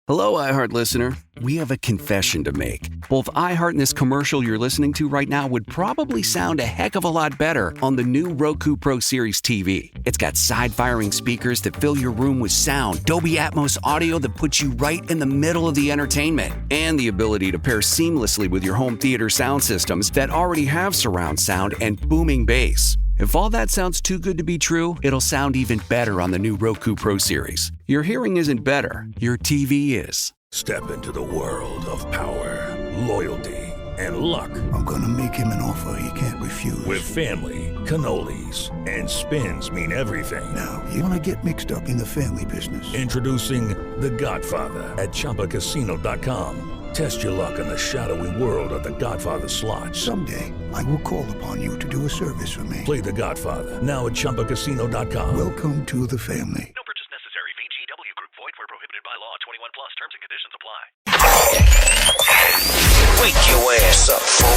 Hello, iHeart listener. We have a confession to make. Both iHeart and this commercial you're listening to right now would probably sound a heck of a lot better on the new Roku Pro Series TV. It's got side-firing speakers that fill your room with sound, Dolby Atmos audio that puts you right in the middle of the entertainment, and the ability to pair seamlessly with your home theater sound systems that already have surround sound and booming bass. If all that sounds too good to be true, it'll sound even better on the new Roku Pro Series. Your hearing isn't better, your TV is. Step into the world of power, loyalty, and luck. I'm gonna make him an offer he can't refuse. With family, cannolis, and spins mean everything. Now, you wanna get mixed up in the family business. Introducing The Godfather at ChumbaCasino.com. Test your luck in the shadowy world of The Godfather slot. Someday, I will call upon you to do a service for me. Play The Godfather now at ChumbaCasino.com. Welcome to the family. No purchase necessary. VGW Group. Void where prohibited by law. 21 plus. Terms and conditions apply. Wake your ass up, fool.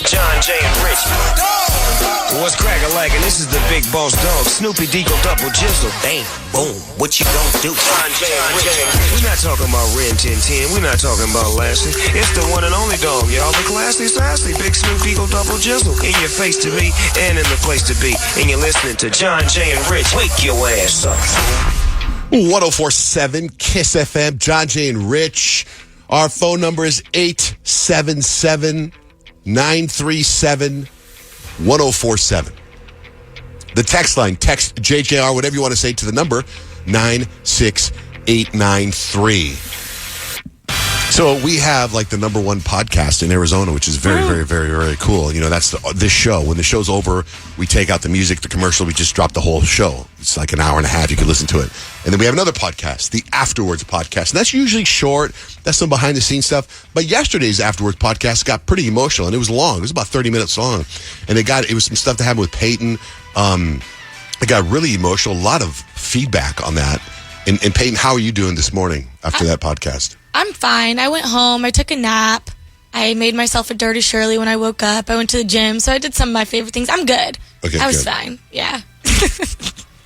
John Jay and Rich. What's crackin'-lackin'? This is the big boss dog, Snoopy Deagle Double Jizzle. Bang, boom, what you gonna do? John Jay and Rich. We're not talking about Ren 1010. We're not talking about Lassie. It's the one and only dog, y'all. The classy, sassy, big Snoop Deagle Double Jizzle. In your face to be, and in the place to be. And you're listening to John Jay and Rich. Wake your ass up, fool. 1047 Kiss FM, John Jay and Rich. Our phone number is 877-937-1047. The text line, text JJR, whatever you want to say, to the number 96893. So we have like the number one podcast in Arizona, which is very, very, very, very cool. You know, that's this show. When the show's over, we take out the music, the commercial, we just drop the whole show. It's like an hour and a half. You can listen to it. And then we have another podcast, the Afterwards podcast. And that's usually short. That's some behind the scenes stuff. But yesterday's Afterwards podcast got pretty emotional, and it was long. It was about 30 minutes long. And it was some stuff that happened with Peyton. It got really emotional. A lot of feedback on that. And Peyton, how are you doing this morning after that podcast? I'm fine. I went home. I took a nap. I made myself a Dirty Shirley when I woke up. I went to the gym. So I did some of my favorite things. I'm good. Okay, I was good. fine. Yeah.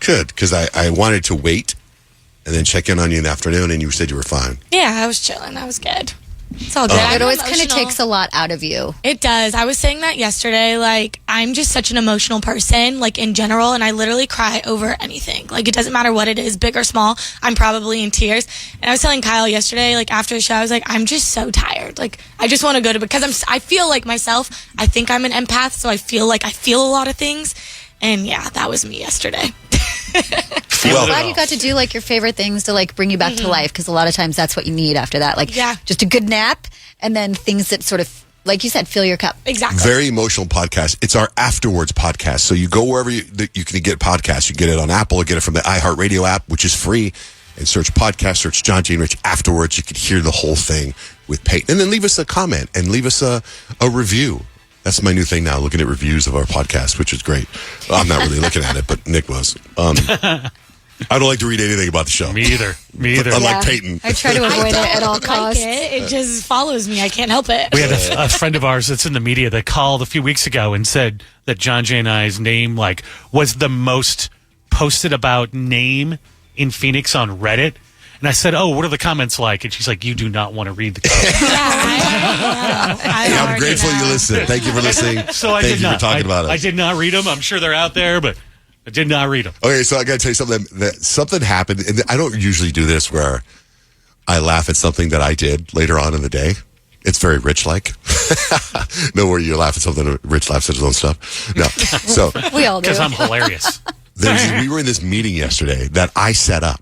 Good, because I wanted to wait and then check in on you in the afternoon, and you said you were fine. Yeah, I was chilling. I was good. It's all good. It always kind of takes a lot out of you. It does. I was saying that yesterday. Like, I'm just such an emotional person, like, in general, and I literally cry over anything. Like, it doesn't matter what it is, big or small. I'm probably in tears. And I was telling Kyle yesterday, like, after the show, I was like, I'm just so tired. Like, I just want to go to bed because I feel like myself. I think I'm an empath, so I feel like I feel a lot of things. And yeah, that was me yesterday. I'm glad you got to do like your favorite things to like bring you back to life, because a lot of times that's what you need after that. Like, just a good nap and then things that sort of, like you said, fill your cup. Exactly. Very emotional podcast. It's our Afterwards podcast. So you go wherever you can get podcasts. You get it on Apple, get it from the iHeartRadio app, which is free, and search podcast, search John Jay and Rich Afterwards. You can hear the whole thing with Peyton. And then leave us a comment and leave us a review. That's my new thing now, looking at reviews of our podcast, which is great. I'm not really looking at it, but Nick was. I don't like to read anything about the show. Me either. Unlike Peyton. I try to avoid it at all costs. It just follows me. I can't help it. We had a friend of ours that's in the media that called a few weeks ago and said that John Jay and I's name was the most posted about name in Phoenix on Reddit. And I said, "Oh, what are the comments like?" And she's like, "You do not want to read the comments." I'm grateful you listened. Thank you for listening. So I Thank did you not. for talking about it. I did not read them. I'm sure they're out there, but I did not read them. Okay, so I got to tell you something. Something happened, and I don't usually do this where I laugh at something that I did later on in the day. It's very Rich-like. No, where you laugh at something, Rich laughs at his own stuff. No. So We all do. Because I'm hilarious. we were in this meeting yesterday that I set up.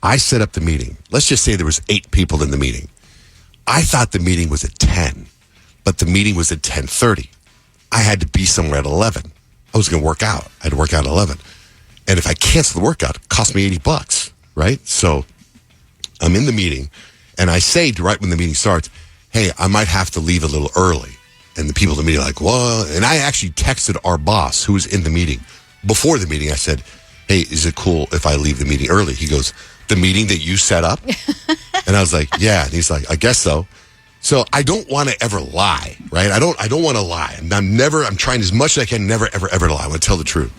I set up the meeting. Let's just say there was 8 people in the meeting. I thought the meeting was at 10, but the meeting was at 10:30. I had to be somewhere at 11. I was going to work out. I had to work out at 11. And if I cancel the workout, it cost me $80, right? So I'm in the meeting, and I say right when the meeting starts, hey, I might have to leave a little early. And the people in the meeting are like, well, and I actually texted our boss who was in the meeting. Before the meeting, I said, hey, is it cool if I leave the meeting early? He goes, the meeting that you set up? And I was like, yeah. And he's like, I guess so. So I don't want to ever lie, right? I don't want to lie. I'm trying as much as I can never, ever, ever lie. I want to tell the truth.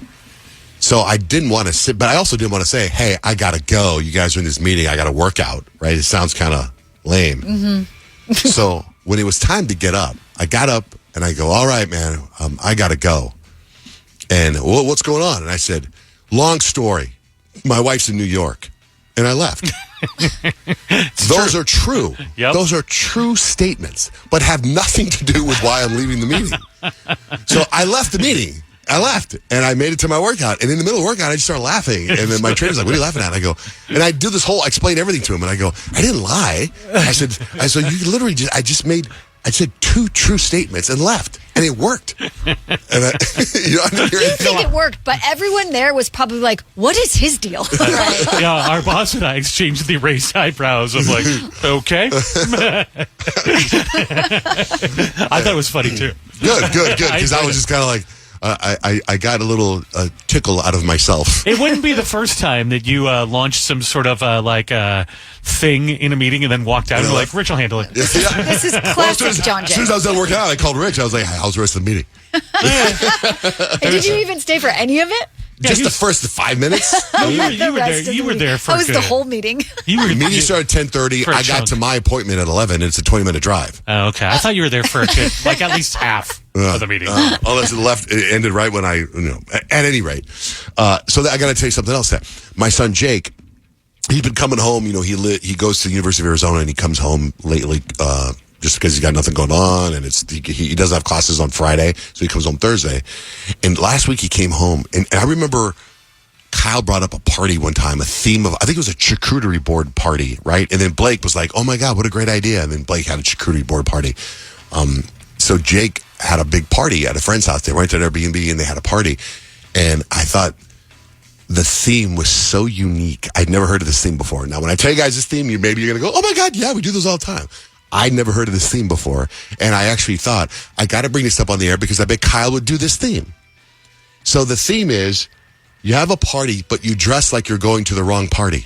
So I didn't want to sit, but I also didn't want to say, hey, I got to go. You guys are in this meeting. I got to work out, right? It sounds kind of lame. Mm-hmm. So when it was time to get up, I got up and I go, all right, man, I got to go. And what's going on? And I said, long story. My wife's in New York. And I left. Those are true. Yep. Those are true statements, but have nothing to do with why I'm leaving the meeting. So I left the meeting. I left, and I made it to my workout. And in the middle of the workout, I just started laughing. And then my trainer's like, what are you laughing at? And I go, and I do this whole, I explain everything to him. And I go, I didn't lie. I said, you literally just, I said 2 true statements and left. And it worked. And you think it worked, but everyone there was probably like, what is his deal? Right. Yeah, our boss and I exchanged the raised eyebrows of like, okay. I thought it was funny too. Good. Because I was just kind of like, I got a little tickle out of myself. It wouldn't be the first time that you launched some sort of thing in a meeting and then walked out and like, Rich will handle it. This is classic John Jay. As soon as I was done working out, I called Rich. I was like, hey, how's the rest of the meeting? And did you even stay for any of it? Yeah, just the first 5 minutes. No, you were there for. I was the whole meeting. The meeting started at 10:30. I got to my appointment at 11. And it's a 20-minute drive. Oh, okay. I thought you were there for like at least half of the meeting. Unless it ended right when at any rate. So I got to tell you something else. That my son Jake, he's been coming home. He goes to the University of Arizona and he comes home lately. Just because he's got nothing going on, and he doesn't have classes on Friday, so he comes home Thursday. And last week he came home, and I remember Kyle brought up a party one time, a theme of, I think it was a charcuterie board party, right? And then Blake was like, oh my God, what a great idea. And then Blake had a charcuterie board party. So Jake had a big party at a friend's house. They went to an Airbnb and they had a party. And I thought the theme was so unique. I'd never heard of this theme before. Now, when I tell you guys this theme, maybe you're going to go, oh my God, yeah, we do this all the time. I'd never heard of this theme before, and I actually thought, I got to bring this up on the air because I bet Kyle would do this theme. So the theme is, you have a party, but you dress like you're going to the wrong party.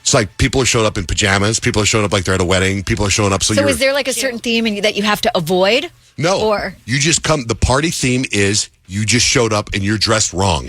It's like people are showing up in pajamas, people are showing up like they're at a wedding, people are showing up so is there like a certain theme that you have to avoid? No. Or you just come, the party theme is, you just showed up and you're dressed wrong.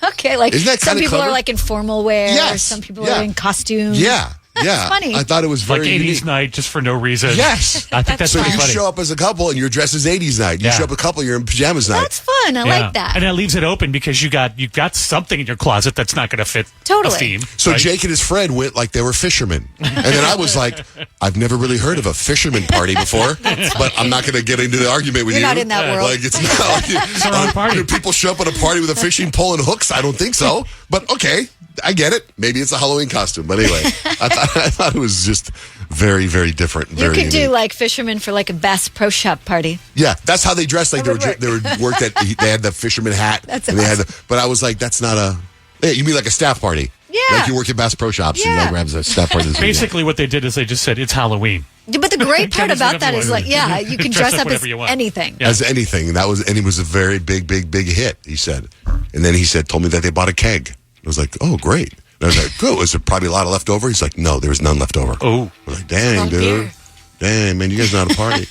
Okay, like isn't that some people clever? are like in formal wear, yes. Some people are in costumes. Yeah. Yeah, funny. I thought it was very like 80s unique. night just for no reason. Yes, I think that's so. pretty You funny. show up as a couple and you're dressed as 80s night. You show up a couple, you're in pajamas night. That's fun. I like that. And that leaves it open because you've got something in your closet that's not going to fit Totally. a theme. So right? Jake and his friend went like they were fishermen, and then I was like, I've never really heard of a fisherman party before, but I'm not going to get into the argument with You're you. not in that world. Like it's not. It's the wrong party. Do people show up at a party with a fishing pole and hooks? I don't think so. But okay, I get it. Maybe it's a Halloween costume. But anyway, I thought it was just very, very different. You could do like fishermen for like a Bass Pro Shop party. Yeah, that's how they dressed. Like they were worked at. They had the fisherman hat. That's and they awesome. had but I was like, that's not a. Hey, you mean like a staff party? Yeah. Like you work at Bass Pro Shops and like grabs a staff party. Basically, what they did is they just said it's Halloween. Yeah, but the great part Dress about that whatever is you like, want. you can dress up as whatever you want. anything. Yeah. As anything, and it was a very big hit. He said, and then he told me that they bought a keg. I was like, oh great. And I was like, good. Was there probably a lot of left over? He's like, no, there was none left over. Oh, I was like, dang, dude, dang, man, you guys know how to party.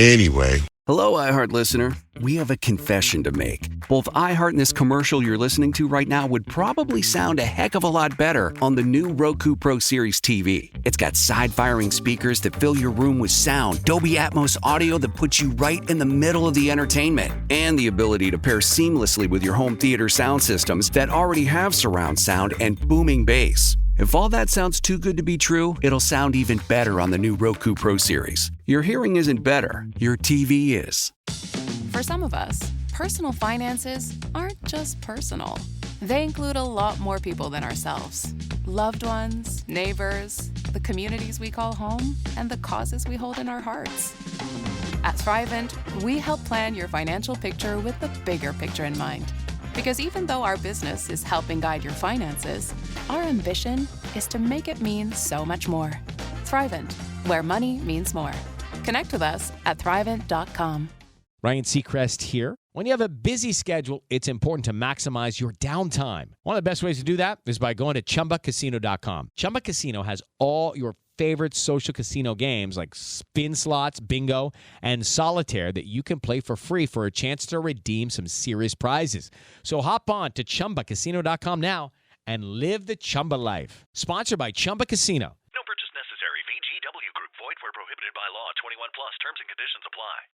Anyway. Hello, iHeart listener. We have a confession to make. Both iHeart and this commercial you're listening to right now would probably sound a heck of a lot better on the new Roku Pro Series TV. It's got side-firing speakers that fill your room with sound, Dolby Atmos audio that puts you right in the middle of the entertainment, and the ability to pair seamlessly with your home theater sound systems that already have surround sound and booming bass. If all that sounds too good to be true, it'll sound even better on the new Roku Pro Series. Your hearing isn't better, your TV is. For some of us, personal finances aren't just personal. They include a lot more people than ourselves. Loved ones, neighbors, the communities we call home, and the causes we hold in our hearts. At Thrivent, we help plan your financial picture with the bigger picture in mind. Because even though our business is helping guide your finances, our ambition is to make it mean so much more. Thrivent, where money means more. Connect with us at Thrivent.com. Ryan Seacrest here. When you have a busy schedule, it's important to maximize your downtime. One of the best ways to do that is by going to ChumbaCasino.com. Chumba Casino has all your favorite social casino games like spin slots, bingo, and solitaire that you can play for free for a chance to redeem some serious prizes. So hop on to ChumbaCasino.com now and live the Chumba life. Sponsored by Chumba Casino. No purchase necessary. VGW Group. Void where prohibited by law. 21 plus. Terms and conditions apply.